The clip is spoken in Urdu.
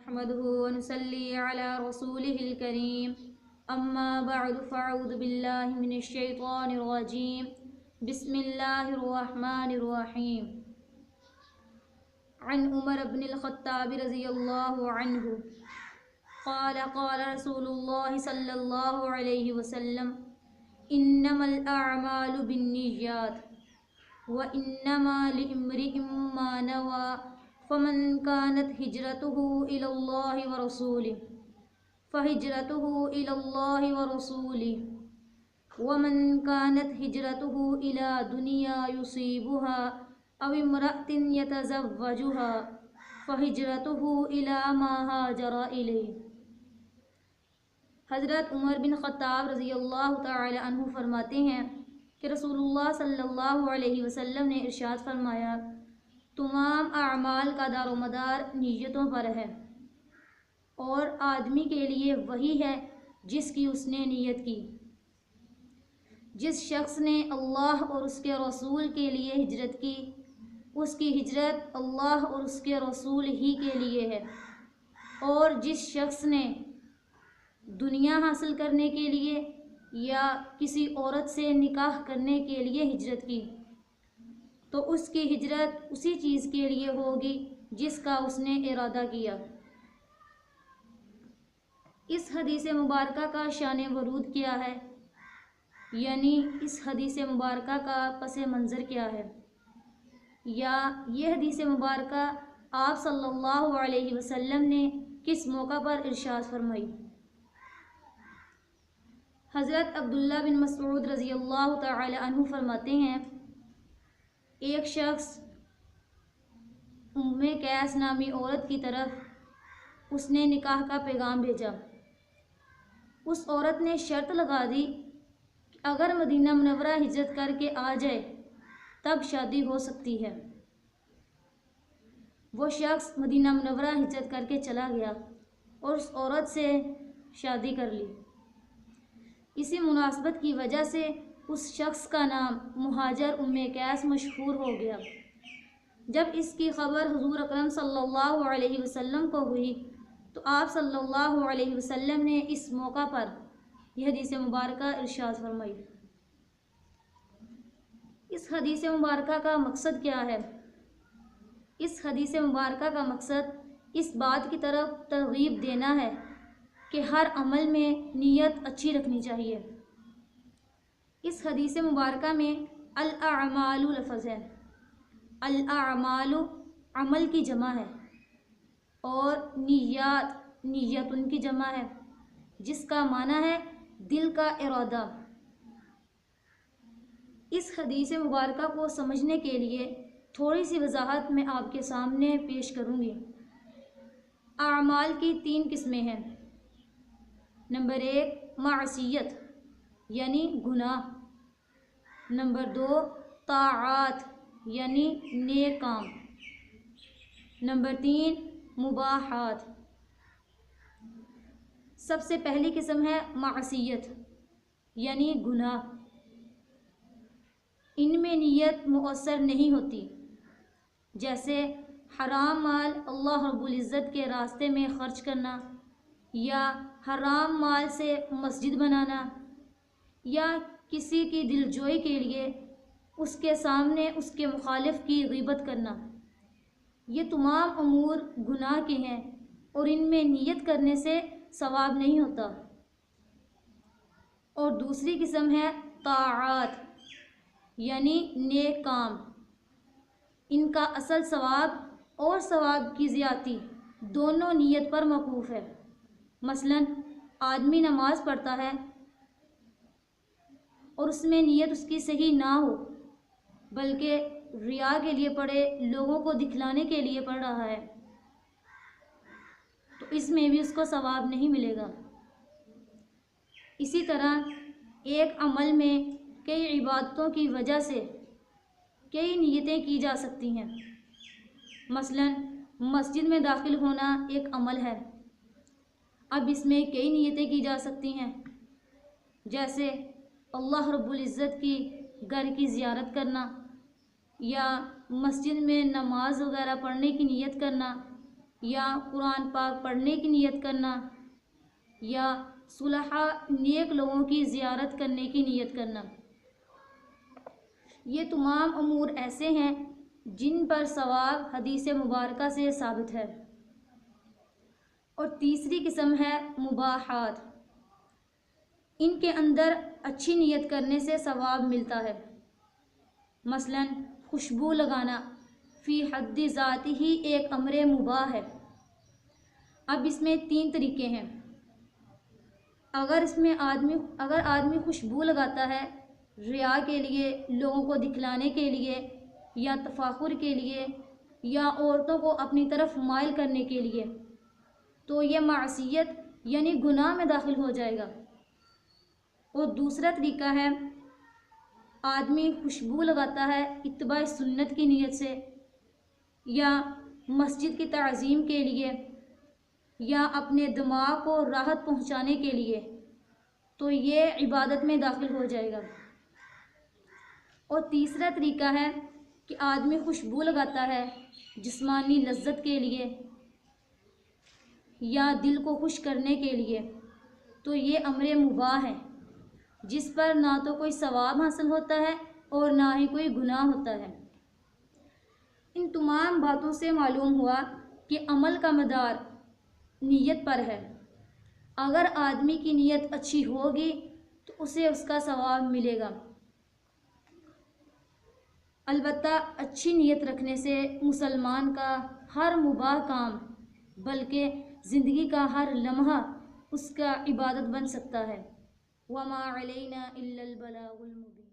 نحمده ونصلي على رسوله الكريم أما بعد فأعوذ بالله من الشيطان الرجيم بسم الله الرحمن الرحيم عن عمر بن الخطاب رضي الله عنه قال قال رسول الله صلى الله عليه وسلم إنما الأعمال بالنيات وإنما لامرئ ما نوى فمن كانت هجرته إلى الله ورسوله فهجرته إلى الله ورسوله ومن كانت هجرته إلى دنيا يصيبها أو امرأة يتزوجها فهجرته إلى ما هاجر إليه۔ حضرت عمر بن خطاب رضی اللہ تعالی عنہ فرماتے ہیں کہ رسول اللہ صلی اللہ علیہ وسلم نے ارشاد فرمایا، تمام اعمال کا دار و مدار نیتوں پر ہے، اور آدمی کے لیے وہی ہے جس کی اس نے نیت کی۔ جس شخص نے اللہ اور اس کے رسول کے لیے ہجرت کی، اس کی ہجرت اللہ اور اس کے رسول ہی کے لیے ہے، اور جس شخص نے دنیا حاصل کرنے کے لیے یا کسی عورت سے نکاح کرنے کے لیے ہجرت کی تو اس کی ہجرت اسی چیز کے لیے ہوگی جس کا اس نے ارادہ کیا۔ اس حدیث مبارکہ کا شان ورود کیا ہے، یعنی اس حدیث مبارکہ کا پس منظر کیا ہے، یا یہ حدیث مبارکہ آپ صلی اللہ علیہ وسلم نے کس موقع پر ارشاد فرمائی۔ حضرت عبداللہ بن مسعود رضی اللہ تعالی عنہ فرماتے ہیں، ایک شخص ام قیس نامی عورت کی طرف اس نے نکاح کا پیغام بھیجا۔ اس عورت نے شرط لگا دی کہ اگر مدینہ منورہ ہجرت کر کے آ جائے تب شادی ہو سکتی ہے۔ وہ شخص مدینہ منورہ ہجرت کر کے چلا گیا اور اس عورت سے شادی کر لی۔ اسی مناسبت کی وجہ سے اس شخص کا نام مہاجر ام قیس مشہور ہو گیا۔ جب اس کی خبر حضور اکرم صلی اللہ علیہ وسلم کو ہوئی تو آپ صلی اللہ علیہ وسلم نے اس موقع پر یہ حدیث مبارکہ ارشاد فرمائی۔ اس حدیث مبارکہ کا مقصد کیا ہے؟ اس حدیث مبارکہ کا مقصد اس بات کی طرف ترغیب دینا ہے کہ ہر عمل میں نیت اچھی رکھنی چاہیے۔ اس حدیث مبارکہ میں الاعمال لفظ ہے، الاعمال عمل کی جمع ہے، اور نیات نیتن کی جمع ہے، جس کا معنی ہے دل کا ارادہ۔ اس حدیث مبارکہ کو سمجھنے کے لیے تھوڑی سی وضاحت میں آپ کے سامنے پیش کروں گی۔ اعمال کی 3 قسمیں ہیں۔ نمبر 1 معصیت یعنی گناہ، نمبر 2 طاعات یعنی نیک کام، نمبر 3 مباحات۔ سب سے پہلی قسم ہے معصیت یعنی گناہ۔ ان میں نیت مؤثر نہیں ہوتی، جیسے حرام مال اللہ رب العزت کے راستے میں خرچ کرنا، یا حرام مال سے مسجد بنانا، یا کسی کی دلجوئی کے لیے اس کے سامنے اس کے مخالف کی غیبت کرنا۔ یہ تمام امور گناہ کے ہیں اور ان میں نیت کرنے سے ثواب نہیں ہوتا۔ اور دوسری قسم ہے طاعات یعنی نیک کام۔ ان کا اصل ثواب اور ثواب کی زیادتی دونوں نیت پر موقوف ہے۔ مثلا آدمی نماز پڑھتا ہے اور اس میں نیت اس کی صحیح نہ ہو، بلکہ ریا کے لیے پڑھے، لوگوں کو دکھلانے کے لیے پڑھ رہا ہے، تو اس میں بھی اس کو ثواب نہیں ملے گا۔ اسی طرح ایک عمل میں کئی عبادتوں کی وجہ سے کئی نیتیں کی جا سکتی ہیں۔ مثلا مسجد میں داخل ہونا ایک عمل ہے، اب اس میں کئی نیتیں کی جا سکتی ہیں، جیسے اللہ رب العزت کی گھر کی زیارت کرنا، یا مسجد میں نماز وغیرہ پڑھنے کی نیت کرنا، یا قرآن پاک پڑھنے کی نیت کرنا یا صلحاء نیک لوگوں کی زیارت کرنے کی نیت کرنا، یہ تمام امور ایسے ہیں جن پر ثواب حدیث مبارکہ سے ثابت ہے۔ اور تیسری قسم ہے مباحات، ان کے اندر اچھی نیت کرنے سے ثواب ملتا ہے۔ مثلا خوشبو لگانا فی حد ذاتی ہی ایک امر مباح ہے۔ اب اس میں 3 طریقے ہیں۔ اگر آدمی خوشبو لگاتا ہے ریا کے لیے، لوگوں کو دکھلانے کے لیے یا تفاخر کے لیے یا عورتوں کو اپنی طرف مائل کرنے کے لیے، تو یہ معصیت یعنی گناہ میں داخل ہو جائے گا۔ اور دوسرا طریقہ ہے، آدمی خوشبو لگاتا ہے اتباع سنت کی نیت سے یا مسجد کی تعظیم کے لیے یا اپنے دماغ کو راحت پہنچانے کے لیے، تو یہ عبادت میں داخل ہو جائے گا۔ اور تیسرا طریقہ ہے کہ آدمی خوشبو لگاتا ہے جسمانی لذت کے لیے یا دل کو خوش کرنے کے لیے، تو یہ امر مباح ہے، جس پر نہ تو کوئی ثواب حاصل ہوتا ہے اور نہ ہی کوئی گناہ ہوتا ہے۔ ان تمام باتوں سے معلوم ہوا کہ عمل کا مدار نیت پر ہے۔ اگر آدمی کی نیت اچھی ہوگی تو اسے اس کا ثواب ملے گا۔ البتہ اچھی نیت رکھنے سے مسلمان کا ہر مباح کام بلکہ زندگی کا ہر لمحہ اس کا عبادت بن سکتا ہے۔ وما علینا الا البلاغ المبین۔